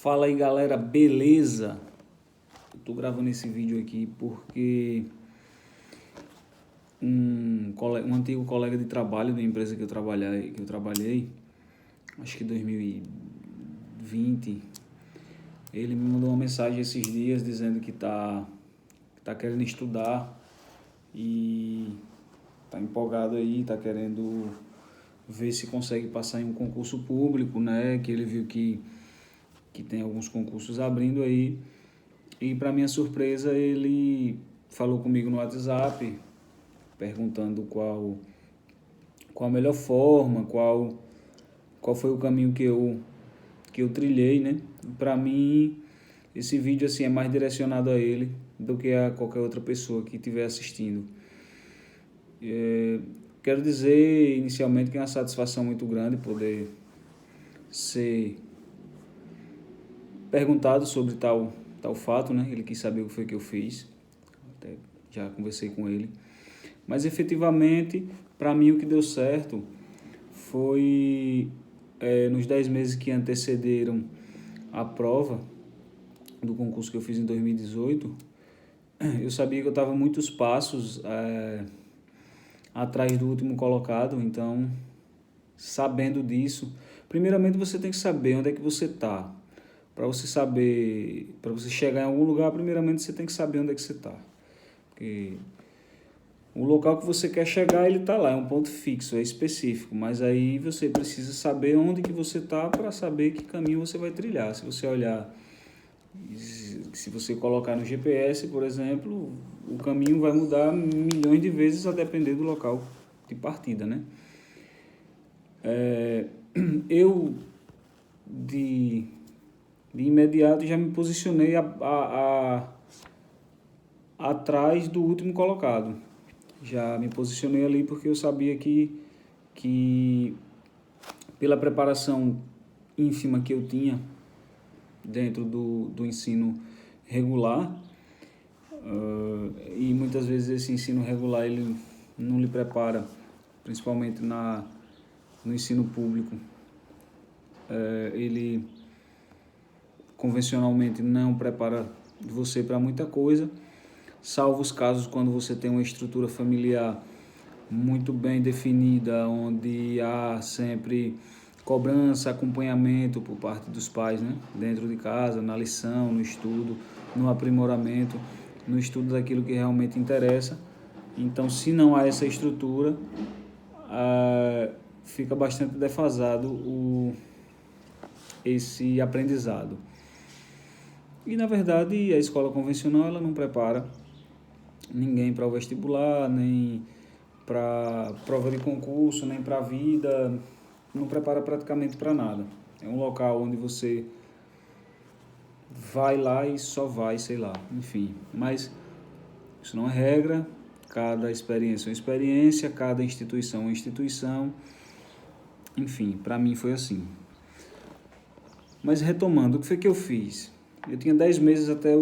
Fala aí galera, beleza? Eu tô gravando esse vídeo aqui porque um antigo colega de trabalho da empresa que eu trabalhei, acho que 2020, ele me mandou uma mensagem esses dias dizendo que tá querendo estudar e tá empolgado aí, tá querendo ver se consegue passar em um concurso público, né? Que ele viu que tem alguns concursos abrindo aí. E para minha surpresa, ele falou comigo no WhatsApp, perguntando qual a melhor forma, qual foi o caminho que eu trilhei, né? Para mim, esse vídeo assim é mais direcionado a ele do que a qualquer outra pessoa que estiver assistindo. Quero dizer inicialmente que é uma satisfação muito grande poder ser perguntado sobre tal fato, né? Ele quis saber o que foi que eu fiz, até já conversei com ele. Mas efetivamente, para mim o que deu certo foi nos 10 meses que antecederam a prova do concurso que eu fiz em 2018, eu sabia que eu estava muitos passos atrás do último colocado, então, sabendo disso, primeiramente você tem que saber onde é que você está. Para você chegar em algum lugar, primeiramente você tem que saber onde é que você está. Porque o local que você quer chegar, ele está lá, é um ponto fixo, é específico, mas aí você precisa saber onde que você está para saber que caminho você vai trilhar. Se você olhar, se você colocar no GPS, por exemplo, o caminho vai mudar milhões de vezes a depender do local de partida, né? Eu, de imediato, já me posicionei atrás do último colocado. Já me posicionei ali porque eu sabia que pela preparação ínfima que eu tinha dentro do ensino regular, e muitas vezes esse ensino regular ele não lhe prepara, principalmente no ensino público, ele convencionalmente não prepara você para muita coisa, salvo os casos quando você tem uma estrutura familiar muito bem definida, onde há sempre cobrança, acompanhamento por parte dos pais, né? Dentro de casa, na lição, no estudo, no aprimoramento, no estudo daquilo que realmente interessa. Então, se não há essa estrutura, fica bastante defasado esse aprendizado. E, na verdade, a escola convencional ela não prepara ninguém para o vestibular, nem para prova de concurso, nem para a vida, não prepara praticamente para nada. É um local onde você vai lá e só vai, sei lá, enfim. Mas isso não é regra, cada experiência é uma experiência, cada instituição é uma instituição. Enfim, para mim foi assim. Mas retomando, o que foi que eu fiz? Eu tinha 10 meses até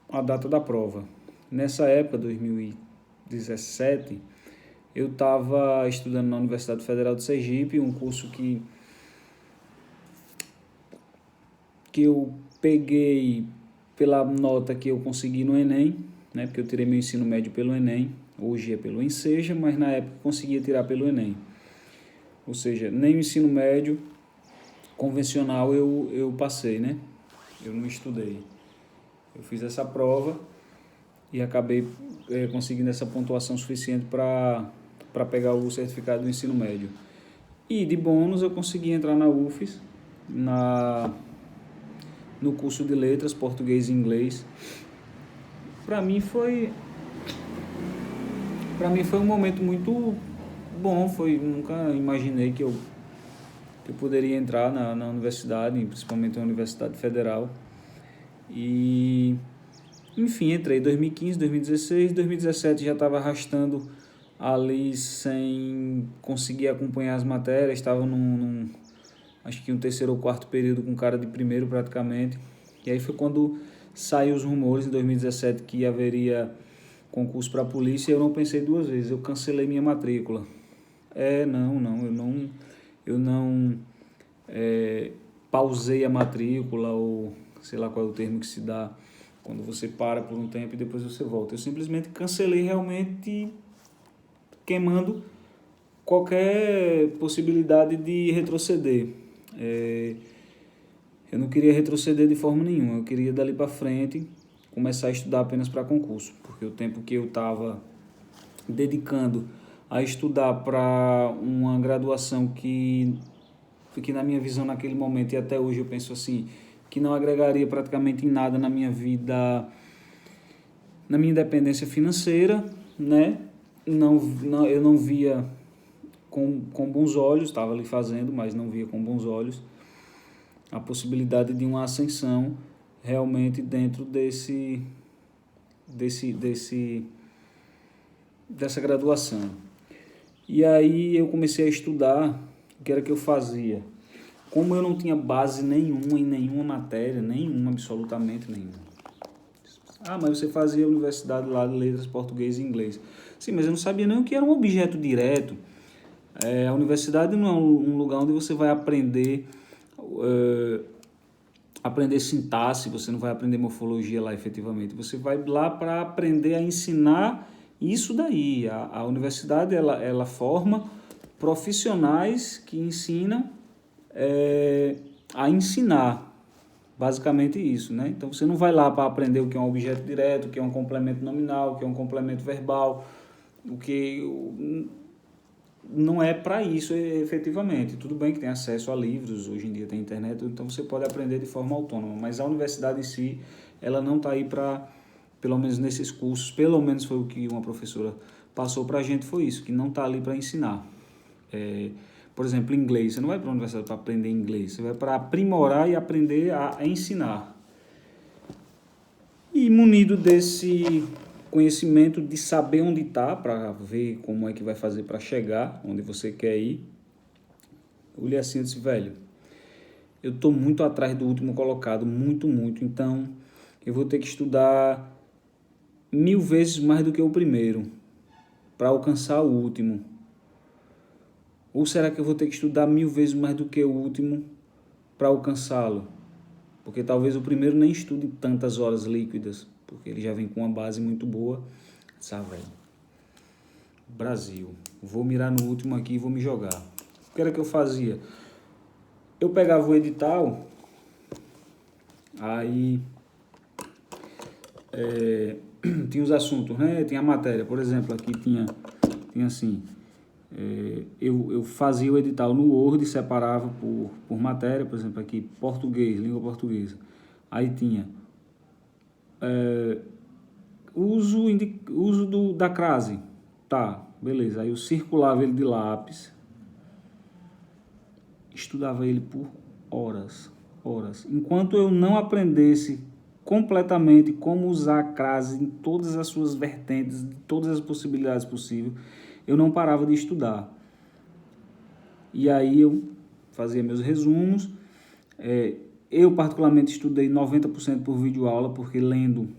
a data da prova. Nessa época, 2017, eu estava estudando na Universidade Federal de Sergipe, um curso que eu peguei pela nota que eu consegui no Enem, né? Porque eu tirei meu ensino médio pelo Enem, hoje é pelo Enseja, mas na época eu conseguia tirar pelo Enem. Ou seja, nem o ensino médio convencional eu passei, né? Eu não estudei. Eu fiz essa prova e acabei conseguindo essa pontuação suficiente para pegar o certificado do ensino médio. E de bônus eu consegui entrar na UFES, no curso de letras, português e inglês. Para mim foi um momento muito bom, nunca imaginei que eu poderia entrar na universidade, principalmente na Universidade Federal. E, enfim, entrei em 2015, 2016, 2017 já estava arrastando ali sem conseguir acompanhar as matérias, estava acho que um terceiro ou quarto período com cara de primeiro praticamente. E aí foi quando saiu os rumores em 2017 que haveria concurso para a polícia e eu não pensei duas vezes, eu cancelei minha matrícula. eu não pausei a matrícula, ou sei lá qual é o termo que se dá quando você para por um tempo e depois você volta. Eu simplesmente cancelei, realmente queimando qualquer possibilidade de retroceder. Eu não queria retroceder de forma nenhuma, eu queria dali para frente começar a estudar apenas para concurso, porque o tempo que eu estava dedicando a estudar para uma graduação que na minha visão naquele momento e até hoje eu penso assim, que não agregaria praticamente em nada na minha vida, na minha independência financeira, né? Eu não via com bons olhos, estava ali fazendo, mas não via com bons olhos a possibilidade de uma ascensão realmente dentro dessa graduação. E aí eu comecei a estudar o que era que eu fazia. Como eu não tinha base nenhuma em nenhuma matéria, absolutamente nenhuma. Ah, mas você fazia a universidade lá de letras português e inglês. Sim, mas eu não sabia nem o que era um objeto direto. A universidade não é um lugar onde você vai aprender sintaxe, você não vai aprender morfologia lá efetivamente. Você vai lá para aprender a ensinar isso daí. A universidade ela forma profissionais que ensinam a ensinar. Basicamente isso, né? Então você não vai lá para aprender o que é um objeto direto, o que é um complemento nominal, o que é um complemento verbal, o que não é para isso efetivamente. Tudo bem que tem acesso a livros, hoje em dia tem internet, então você pode aprender de forma autônoma, mas a universidade em si, ela não está aí para, pelo menos nesses cursos, pelo menos foi o que uma professora passou para a gente, foi isso, que não está ali para ensinar. Por exemplo, inglês, você não vai para a universidade para aprender inglês, você vai para aprimorar e aprender a ensinar. E munido desse conhecimento de saber onde está, para ver como é que vai fazer para chegar onde você quer ir, eu olhei assim e disse, velho, eu estou muito atrás do último colocado, muito, então eu vou ter que estudar 1000 vezes mais do que o primeiro para alcançar o último. Ou será que eu vou ter que estudar 1000 vezes mais do que o último para alcançá-lo? Porque talvez o primeiro nem estude tantas horas líquidas, porque ele já vem com uma base muito boa. Velho, Brasil, vou mirar no último aqui e vou me jogar. O que era que eu fazia? Eu pegava o edital, aí tinha os assuntos, né? Tinha a matéria, por exemplo, aqui tinha assim... Eu fazia o edital no Word, separava por matéria, por exemplo, aqui, português, língua portuguesa. Aí tinha uso da crase. Tá, beleza. Aí eu circulava ele de lápis, estudava ele por horas. Enquanto eu não aprendesse completamente como usar a crase em todas as suas vertentes, de todas as possibilidades possíveis, eu não parava de estudar. E aí eu fazia meus resumos. Eu particularmente estudei 90% por videoaula, porque lendo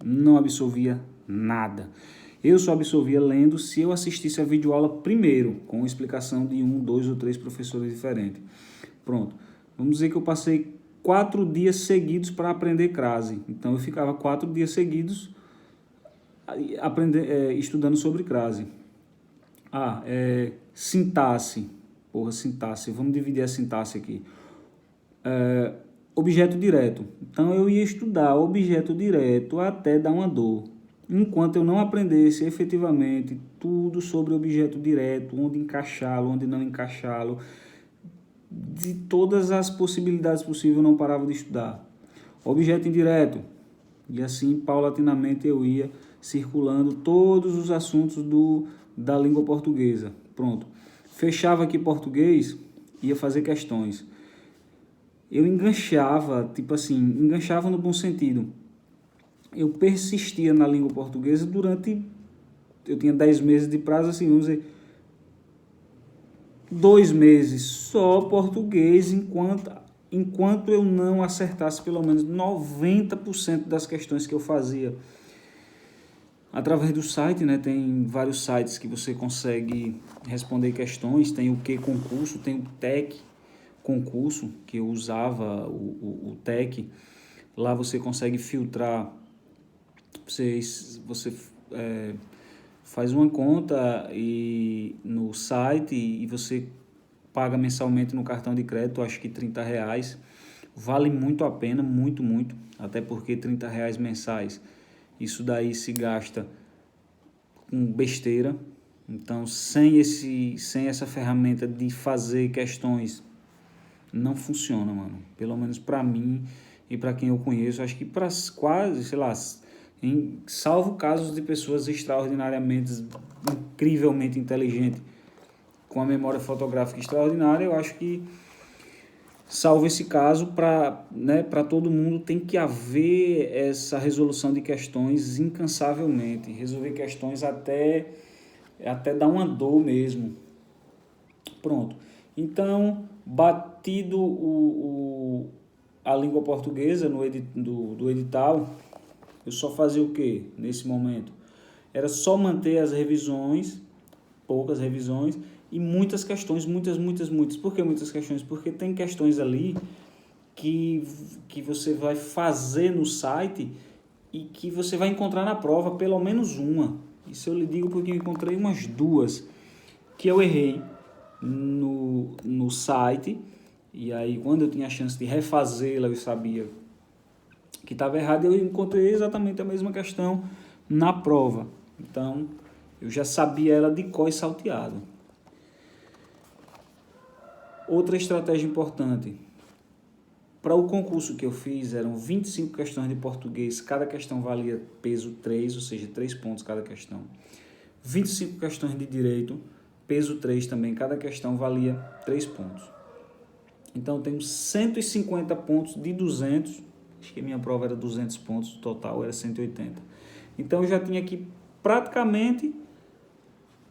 não absorvia nada. Eu só absorvia lendo se eu assistisse a videoaula primeiro, com explicação de 1, 2 ou 3 professores diferentes. Pronto. Vamos dizer que eu passei 4 dias seguidos para aprender crase. Então eu ficava 4 dias seguidos estudando sobre crase. Sintaxe. Sintaxe. Vamos dividir a sintaxe aqui. Objeto direto. Então eu ia estudar objeto direto até dar uma dor. Enquanto eu não aprendesse efetivamente tudo sobre objeto direto, onde encaixá-lo, onde não encaixá-lo, de todas as possibilidades possíveis, eu não parava de estudar. Objeto indireto. E assim, paulatinamente, eu ia circulando todos os assuntos da língua portuguesa. Pronto. Fechava aqui português, ia fazer questões. Eu enganchava, enganchava no bom sentido. Eu persistia na língua portuguesa eu tinha 10 meses de prazo, assim, vamos dizer, 2 meses só português, enquanto eu não acertasse pelo menos 90% das questões que eu fazia. através do site, né? Tem vários sites que você consegue responder questões. Tem o Q Concurso, tem o TEC Concurso, que eu usava o TEC. Lá você consegue filtrar, você faz uma conta no site e você paga mensalmente no cartão de crédito, acho que R$30. Vale muito a pena, muito, muito, até porque R$30 mensais, isso daí se gasta com besteira. Então, sem essa ferramenta de fazer questões, não funciona, mano. Pelo menos para mim e para quem eu conheço, acho que para quase, sei lá, salvo casos de pessoas extraordinariamente, incrivelmente inteligentes, com a memória fotográfica extraordinária, eu acho que, salvo esse caso, para todo mundo tem que haver essa resolução de questões incansavelmente, resolver questões até dar uma dor mesmo. Pronto. Então, batido a língua portuguesa do edital, eu só fazia o quê nesse momento? Era só manter as revisões, poucas revisões, e muitas questões, muitas. Por que muitas questões? Porque tem questões ali que você vai fazer no site e que você vai encontrar na prova pelo menos uma. Isso eu lhe digo porque eu encontrei umas duas que eu errei no site, e aí quando eu tinha a chance de refazê-la, eu sabia que estava errado, e eu encontrei exatamente a mesma questão na prova. Então, eu já sabia ela de cor e salteado. Outra estratégia importante. Para o concurso que eu fiz, eram 25 questões de português, cada questão valia peso 3, ou seja, 3 pontos cada questão. 25 questões de direito, peso 3 também, cada questão valia 3 pontos. Então, temos 150 pontos de 200, acho que a minha prova era 200 pontos, o total era 180. Então, eu já tinha aqui praticamente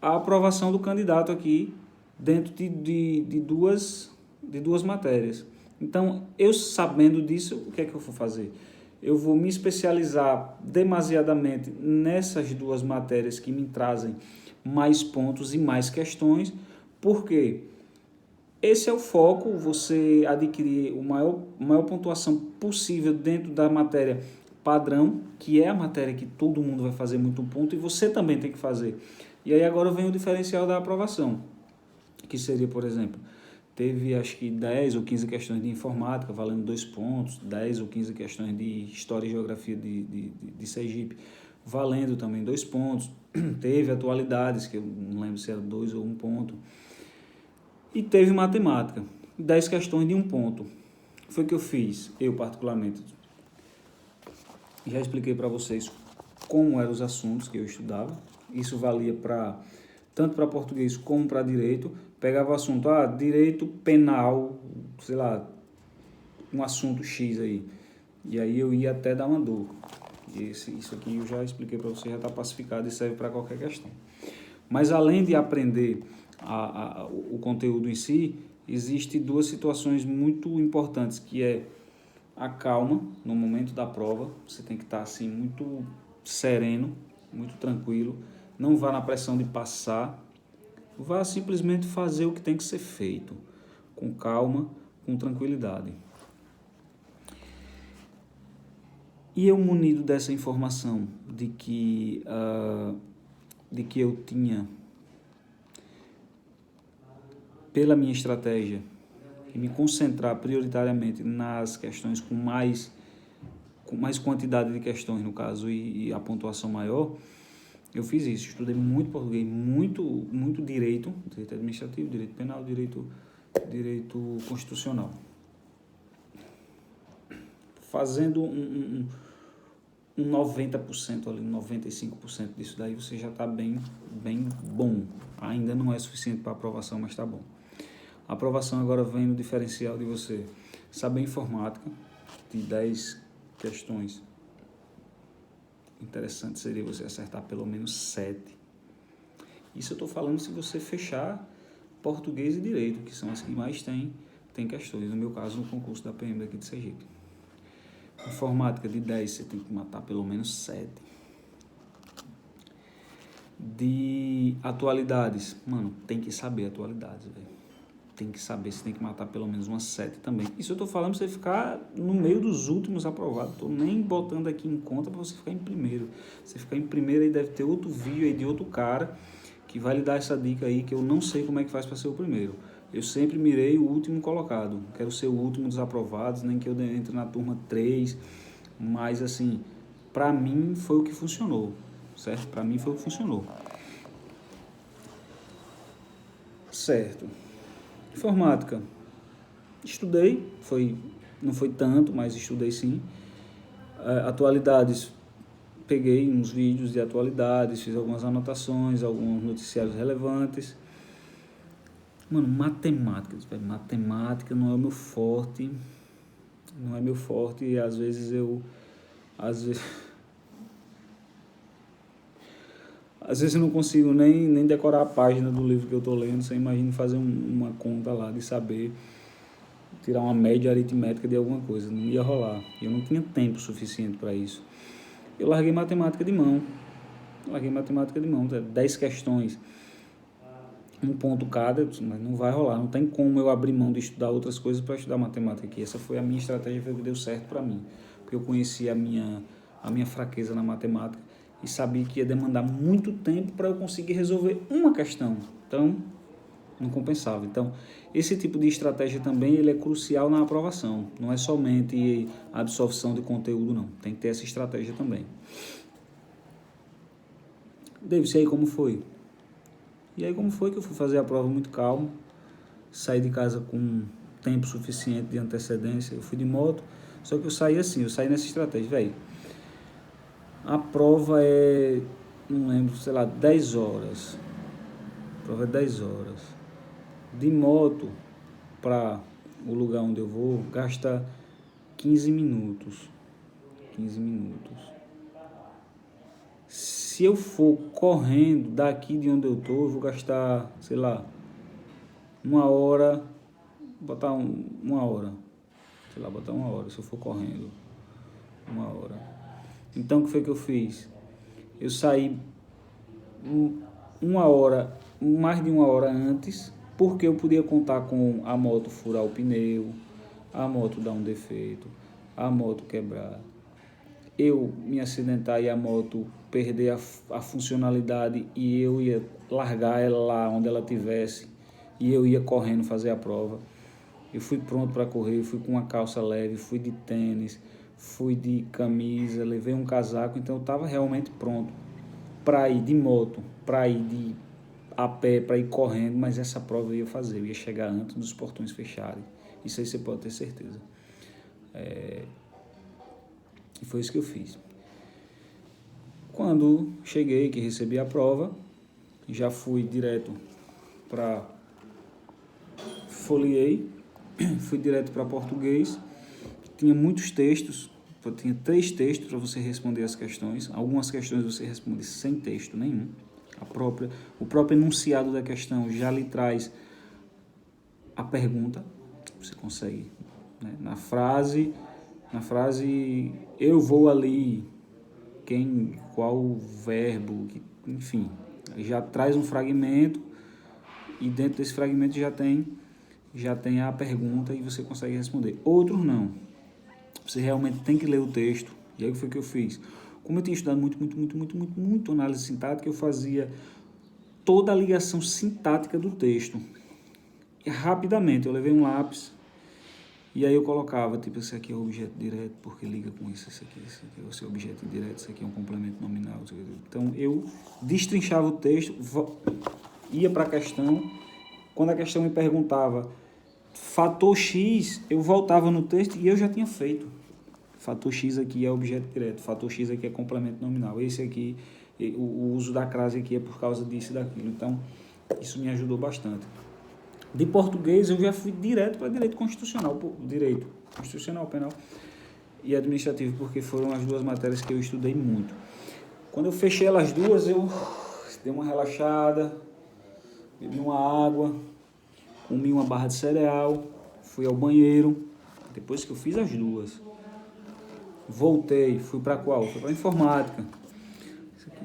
a aprovação do candidato aqui dentro de duas matérias. Então, eu sabendo disso, o que é que eu vou fazer? Eu vou me especializar demasiadamente nessas duas matérias que me trazem mais pontos e mais questões, porque esse é o foco, você adquirir a maior pontuação possível dentro da matéria padrão, que é a matéria que todo mundo vai fazer muito ponto e você também tem que fazer. E aí agora vem o diferencial da aprovação, que seria, por exemplo, teve acho que 10 ou 15 questões de informática valendo 2 pontos, 10 ou 15 questões de história e geografia de Sergipe valendo também 2 pontos, teve atualidades, que eu não lembro se era 2 ou 1 ponto, e teve matemática, 10 questões de 1 ponto. Foi o que eu fiz, eu particularmente. Já expliquei para vocês como eram os assuntos que eu estudava. Isso valia tanto para português como para direito. Pegava o assunto, direito penal, sei lá, um assunto X aí. E aí eu ia até dar uma dor. Isso aqui eu já expliquei para você, já está pacificado e serve para qualquer questão. Mas além de aprender o conteúdo em si, existem duas situações muito importantes, que é a calma no momento da prova. Você tem que estar assim muito sereno, muito tranquilo. Não vá na pressão de passar. Vá simplesmente fazer o que tem que ser feito, com calma, com tranquilidade. E eu, munido dessa informação de que eu tinha, pela minha estratégia, que me concentrar prioritariamente nas questões com mais quantidade de questões, no caso, e a pontuação maior, eu fiz isso. Estudei muito português, muito direito administrativo, direito penal, direito constitucional. Fazendo um 90% ali, 95% disso daí, você já está bem bom. Ainda não é suficiente para aprovação, mas está bom. A aprovação agora vem no diferencial de você saber informática, de 10 questões. Interessante seria você acertar pelo menos 7. Isso eu estou falando se você fechar português e direito, que são as que mais tem questões. No meu caso, no concurso da PM daqui de Sergipe. Informática de 10, você tem que matar pelo menos 7. de atualidades. Mano, tem que saber atualidades, velho. Tem que saber, você tem que matar pelo menos umas 7 também. Isso eu tô falando pra você ficar no meio dos últimos aprovados. Tô nem botando aqui em conta pra você ficar em primeiro. Você ficar em primeiro aí deve ter outro vídeo aí de outro cara que vai lhe dar essa dica aí, que eu não sei como é que faz pra ser o primeiro. Eu sempre mirei o último colocado. Quero ser o último dos aprovados, nem que eu entre na turma 3. Mas assim, pra mim foi o que funcionou, certo? Pra mim foi o que funcionou. Certo. Informática. Estudei, não foi tanto, mas estudei sim. Atualidades, peguei uns vídeos de atualidades, fiz algumas anotações, alguns noticiários relevantes. Mano, matemática não é o meu forte, e às vezes eu não consigo nem decorar a página do livro que eu tô lendo. Você imagina fazer uma conta lá de saber tirar uma média aritmética de alguma coisa, não ia rolar. Eu não tinha tempo suficiente para isso. Eu larguei matemática de mão, 10 questões, um ponto cada, mas não vai rolar, não tem como eu abrir mão de estudar outras coisas para estudar matemática aqui. Essa foi a minha estratégia, foi o que deu certo para mim, porque eu conhecia a minha fraqueza na matemática e sabia que ia demandar muito tempo para eu conseguir resolver uma questão, então não compensava. Então, esse tipo de estratégia também ele é crucial na aprovação, não é somente a absorção de conteúdo, não, tem que ter essa estratégia também. Davis, e aí como foi? E aí como foi que eu fui fazer a prova muito calmo, saí de casa com tempo suficiente de antecedência, eu fui de moto, só que eu saí nessa estratégia, velho. A prova é, não lembro, sei lá, 10 horas. A prova é 10 horas. De moto para o lugar onde eu vou, gasta 15 minutos. 15 minutos. Se eu for correndo daqui de onde eu tô, eu vou gastar, sei lá, uma hora, botar uma hora. Sei lá, botar uma hora, se eu for correndo. Uma hora. Então, o que foi que eu fiz? Eu saí uma hora, mais de uma hora antes, porque eu podia contar com a moto furar o pneu, a moto dar um defeito, a moto quebrar, eu me acidentar e a moto perder a funcionalidade e eu ia largar ela lá onde ela tivesse e eu ia correndo fazer a prova. Eu fui pronto para correr, fui com uma calça leve, fui de tênis, fui de camisa, levei um casaco, então eu estava realmente pronto para ir de moto, para ir a pé, para ir correndo, mas essa prova eu ia fazer, eu ia chegar antes dos portões fecharem. Isso aí você pode ter certeza. E foi isso que eu fiz. Quando cheguei, que recebi a prova, já fui direto para... Folhei, fui direto para português. Tinha muitos textos, tinha 3 textos para você responder as questões. Algumas questões você responde sem texto nenhum. O próprio enunciado da questão já lhe traz a pergunta. Você consegue, né? Na frase eu vou ali, qual o verbo, enfim, já traz um fragmento e dentro desse fragmento já tem a pergunta e você consegue responder. Outros não. Você realmente tem que ler o texto. E aí o que foi que eu fiz? Como eu tinha estudado muito análise sintática, eu fazia toda a ligação sintática do texto. E rapidamente, eu levei um lápis e aí eu colocava, tipo, esse aqui é o objeto direto, porque liga com isso, esse aqui é o seu objeto indireto, esse aqui é um complemento nominal. Então, eu destrinchava o texto, ia para a questão. Quando a questão me perguntava fator X, eu voltava no texto e eu já tinha feito. Fator X aqui é objeto direto, fator X aqui é complemento nominal. Esse aqui, o uso da crase aqui é por causa disso e daquilo. Então, isso me ajudou bastante. De português, eu já fui direto para direito constitucional, penal e administrativo, porque foram as 2 matérias que eu estudei muito. Quando eu fechei elas 2, eu dei uma relaxada, bebi uma água, comi uma barra de cereal, fui ao banheiro, depois que eu fiz as 2. Voltei, fui para qual? Fui para informática.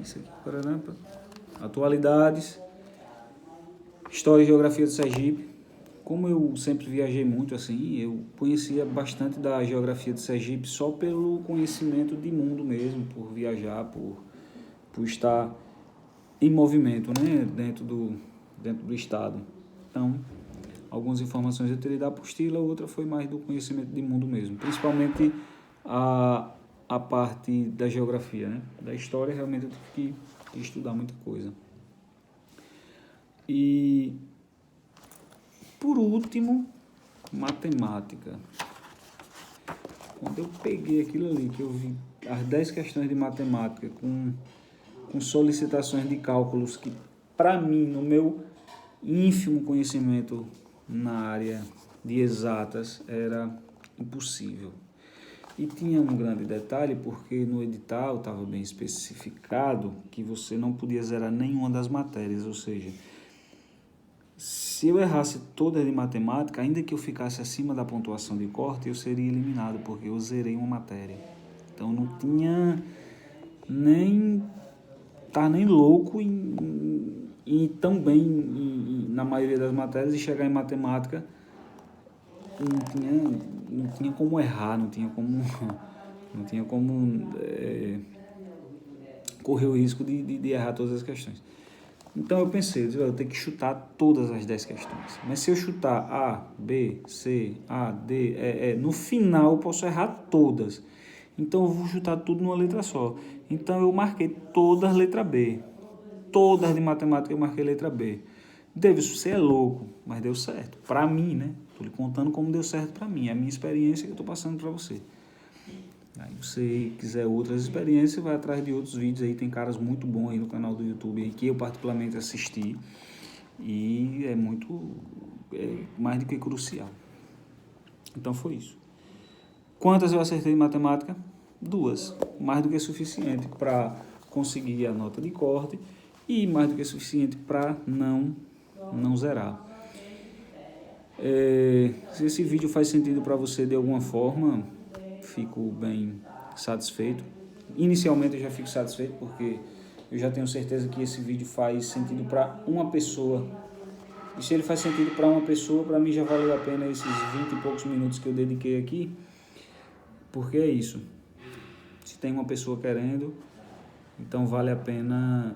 Isso aqui, Paraná. atualidades, história e geografia do Sergipe. Como eu sempre viajei muito assim, eu conhecia bastante da geografia do Sergipe só pelo conhecimento de mundo mesmo, por viajar, por estar em movimento, né, dentro do estado. Então, algumas informações eu teria da apostila, outra foi mais do conhecimento de mundo mesmo, principalmente a parte da geografia, né? Da história realmente eu tive que estudar muita coisa. E por último, matemática. Quando eu peguei aquilo ali, que eu vi as 10 questões de matemática com solicitações de cálculos que, para mim, no meu ínfimo conhecimento na área de exatas, era impossível. E tinha um grande detalhe, porque no edital estava bem especificado que você não podia zerar nenhuma das matérias, ou seja, se eu errasse todas de matemática, ainda que eu ficasse acima da pontuação de corte, eu seria eliminado, porque eu zerei uma matéria. Então não tinha nem... Estava nem louco em tão bem na maioria das matérias e chegar em matemática não tinha como errar, não tinha como correr o risco de errar todas as questões. Então eu pensei, eu vou ter que chutar todas as 10 questões. Mas se eu chutar A, B, C, A, D, E, no final eu posso errar todas. Então eu vou chutar tudo numa letra só. Então eu marquei todas letra B. Todas de matemática eu marquei letra B. Davidson, você é louco, mas deu certo. Para mim, né? Estou lhe contando como deu certo para mim. É a minha experiência que eu estou passando para você. Aí você quiser outras experiências, vai atrás de outros vídeos aí, tem caras muito bons aí no canal do YouTube aí, que eu particularmente assisti e é mais do que crucial. Então foi isso. Quantas eu acertei em matemática? 2. Mais do que suficiente para conseguir a nota de corte e mais do que suficiente para não zerar. Se esse vídeo faz sentido para você de alguma forma, fico bem satisfeito. Inicialmente eu já fico satisfeito porque eu já tenho certeza que esse vídeo faz sentido para uma pessoa. E se ele faz sentido para uma pessoa, para mim já valeu a pena esses 20 e poucos minutos que eu dediquei aqui. Porque é isso. Se tem uma pessoa querendo, então vale a pena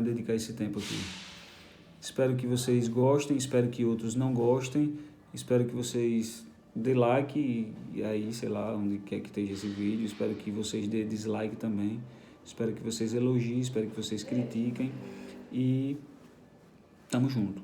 dedicar esse tempo aqui. Espero que vocês gostem, espero que outros não gostem, espero que vocês dê like e aí, sei lá, onde quer que esteja esse vídeo, espero que vocês dê dislike também, espero que vocês elogiem, espero que vocês critiquem e tamo junto.